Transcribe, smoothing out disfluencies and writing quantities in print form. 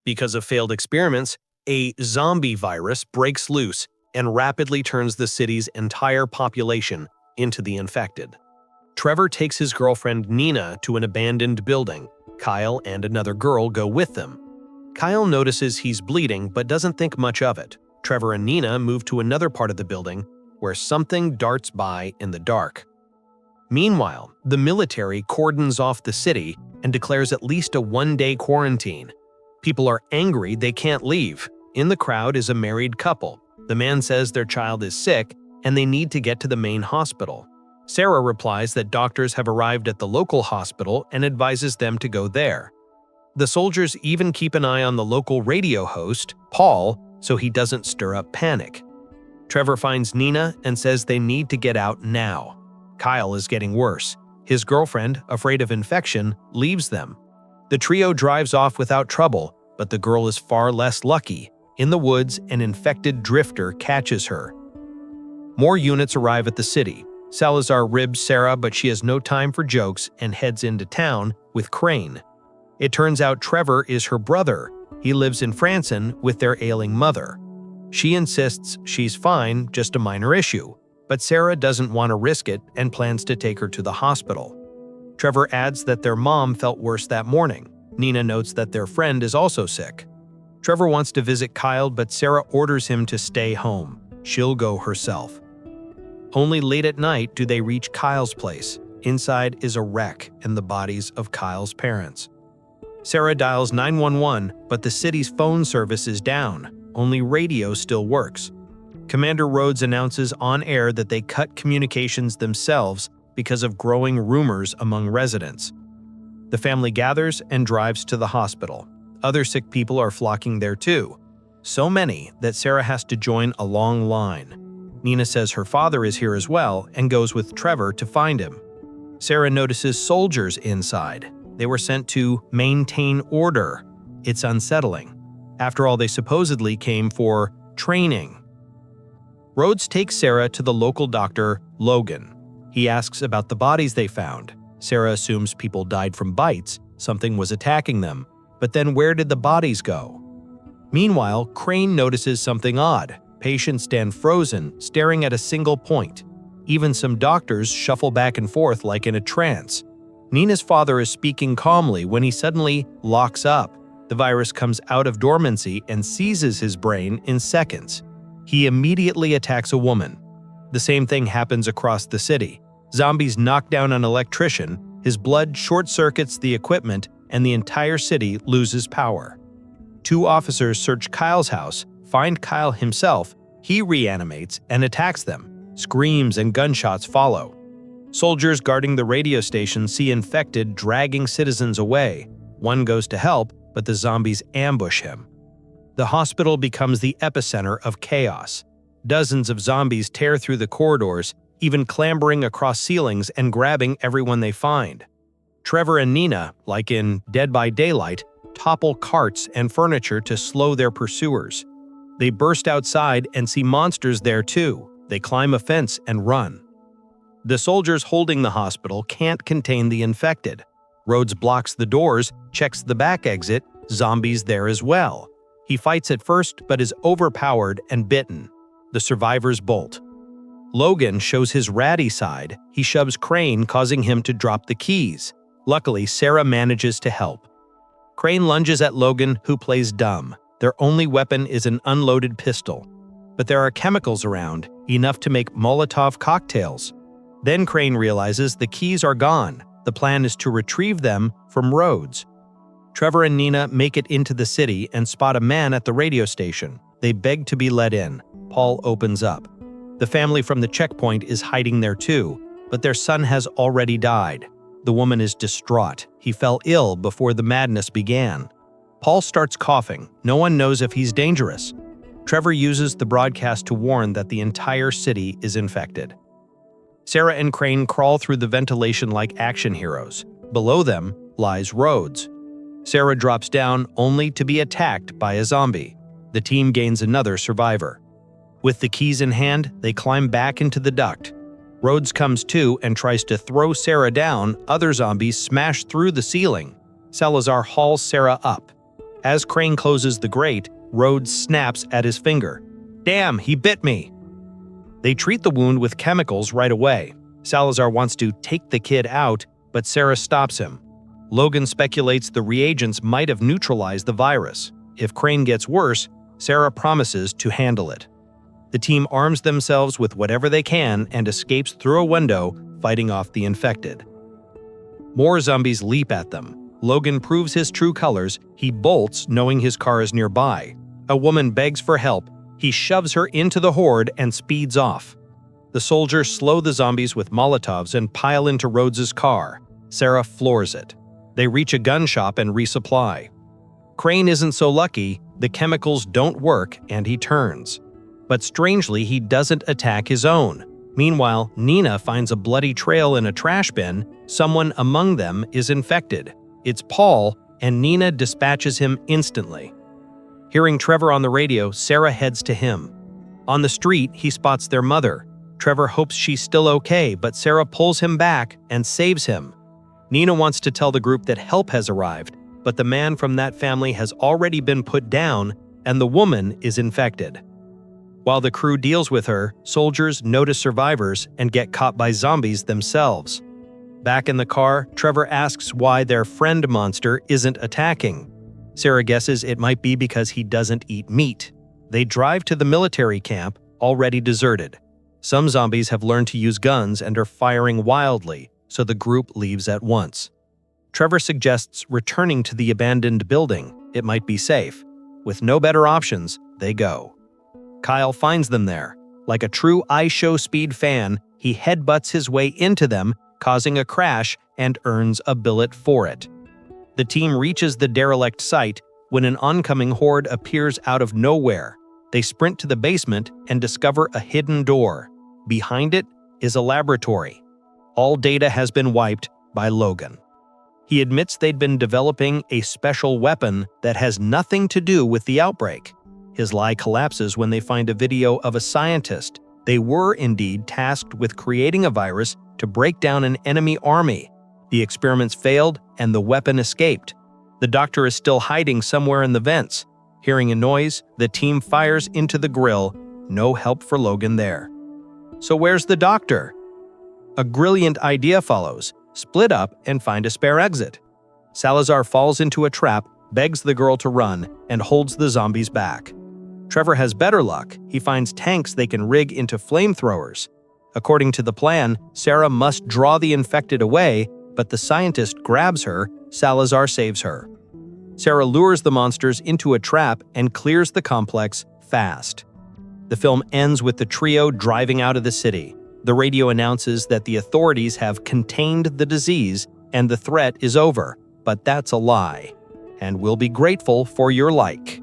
Because of failed experiments, a zombie virus breaks loose and rapidly turns the city's entire population into the infected. Trevor takes his girlfriend Nina to an abandoned building. Kyle and another girl go with them. Kyle notices he's bleeding but doesn't think much of it. Trevor and Nina move to another part of the building where something darts by in the dark. Meanwhile, the military cordons off the city and declares at least a one-day quarantine. People are angry they can't leave. In the crowd is a married couple. The man says their child is sick and they need to get to the main hospital. Sarah replies that doctors have arrived at the local hospital and advises them to go there. The soldiers even keep an eye on the local radio host, Paul, so he doesn't stir up panic. Trevor finds Nina and says they need to get out now. Kyle is getting worse. His girlfriend, afraid of infection, leaves them. The trio drives off without trouble, but the girl is far less lucky. In the woods, an infected drifter catches her. More units arrive at the city. Salazar ribs Sarah, but she has no time for jokes and heads into town with Crane. It turns out Trevor is her brother. He lives in Franson with their ailing mother. She insists she's fine, just a minor issue, but Sarah doesn't want to risk it and plans to take her to the hospital. Trevor adds that their mom felt worse that morning. Nina notes that their friend is also sick. Trevor wants to visit Kyle, but Sarah orders him to stay home. She'll go herself. Only late at night do they reach Kyle's place. Inside is a wreck and the bodies of Kyle's parents. Sarah dials 911, but the city's phone service is down. Only radio still works. Commander Rhodes announces on air that they cut communications themselves because of growing rumors among residents. The family gathers and drives to the hospital. Other sick people are flocking there too. So many that Sarah has to join a long line. Nina says her father is here as well and goes with Trevor to find him. Sarah notices soldiers inside. They were sent to maintain order. It's unsettling. After all, they supposedly came for training. Rhodes takes Sarah to the local doctor, Logan. He asks about the bodies they found. Sarah assumes people died from bites, something was attacking them. But then where did the bodies go? Meanwhile, Crane notices something odd. Patients stand frozen, staring at a single point. Even some doctors shuffle back and forth like in a trance. Nina's father is speaking calmly when he suddenly locks up. The virus comes out of dormancy and seizes his brain in seconds. He immediately attacks a woman. The same thing happens across the city. Zombies knock down an electrician, his blood short-circuits the equipment, and the entire city loses power. 2 officers search Kyle's house, find Kyle himself. He reanimates and attacks them. Screams and gunshots follow. Soldiers guarding the radio station see infected dragging citizens away. One goes to help, but the zombies ambush him. The hospital becomes the epicenter of chaos. Dozens of zombies tear through the corridors, even clambering across ceilings and grabbing everyone they find. Trevor and Nina, like in Dead by Daylight, topple carts and furniture to slow their pursuers. They burst outside and see monsters there too. They climb a fence and run. The soldiers holding the hospital can't contain the infected. Rhodes blocks the doors, checks the back exit, zombies there as well. He fights at first but is overpowered and bitten. The survivors bolt. Logan shows his ratty side. He shoves Crane, causing him to drop the keys. Luckily, Sarah manages to help. Crane lunges at Logan, who plays dumb. Their only weapon is an unloaded pistol. But there are chemicals around, enough to make Molotov cocktails. Then Crane realizes the keys are gone. The plan is to retrieve them from Rhodes. Trevor and Nina make it into the city and spot a man at the radio station. They beg to be let in. Paul opens up. The family from the checkpoint is hiding there too, but their son has already died. The woman is distraught. He fell ill before the madness began. Paul starts coughing. No one knows if he's dangerous. Trevor uses the broadcast to warn that the entire city is infected. Sarah and Crane crawl through the ventilation like action heroes. Below them lies Rhodes. Sarah drops down only to be attacked by a zombie. The team gains another survivor. With the keys in hand, they climb back into the duct. Rhodes comes to and tries to throw Sarah down. Other zombies smash through the ceiling. Salazar hauls Sarah up. As Crane closes the grate, Rhodes snaps at his finger. "Damn, he bit me!" They treat the wound with chemicals right away. Salazar wants to take the kid out, but Sarah stops him. Logan speculates the reagents might have neutralized the virus. If Crane gets worse, Sarah promises to handle it. The team arms themselves with whatever they can and escapes through a window, fighting off the infected. More zombies leap at them. Logan proves his true colors. He bolts, knowing his car is nearby. A woman begs for help. He shoves her into the horde and speeds off. The soldiers slow the zombies with Molotovs and pile into Rhodes's car. Sarah floors it. They reach a gun shop and resupply. Crane isn't so lucky. The chemicals don't work and he turns. But strangely, he doesn't attack his own. Meanwhile, Nina finds a bloody trail in a trash bin. Someone among them is infected. It's Paul, and Nina dispatches him instantly. Hearing Trevor on the radio, Sarah heads to him. On the street, he spots their mother. Trevor hopes she's still okay, but Sarah pulls him back and saves him. Nina wants to tell the group that help has arrived, but the man from that family has already been put down, and the woman is infected. While the crew deals with her, soldiers notice survivors and get caught by zombies themselves. Back in the car, Trevor asks why their friend monster isn't attacking. Sarah guesses it might be because he doesn't eat meat. They drive to the military camp, already deserted. Some zombies have learned to use guns and are firing wildly, so the group leaves at once. Trevor suggests returning to the abandoned building. It might be safe. With no better options, they go. Kyle finds them there. Like a true iShow speed fan, he headbutts his way into them, causing a crash, and earns a billet for it. The team reaches the derelict site when an oncoming horde appears out of nowhere. They sprint to the basement and discover a hidden door. Behind it is a laboratory. All data has been wiped by Logan. He admits they'd been developing a special weapon that has nothing to do with the outbreak. His lie collapses when they find a video of a scientist. They were indeed tasked with creating a virus to break down an enemy army. The experiments failed and the weapon escaped. The doctor is still hiding somewhere in the vents. Hearing a noise, the team fires into the grill. No help for Logan there. So where's the doctor? A brilliant idea follows. Split up and find a spare exit. Salazar falls into a trap, begs the girl to run, and holds the zombies back. Trevor has better luck. He finds tanks they can rig into flamethrowers. According to the plan, Sarah must draw the infected away, but the scientist grabs her. Salazar saves her. Sarah lures the monsters into a trap and clears the complex fast. The film ends with the trio driving out of the city. The radio announces that the authorities have contained the disease and the threat is over, but that's a lie. And we'll be grateful for your like.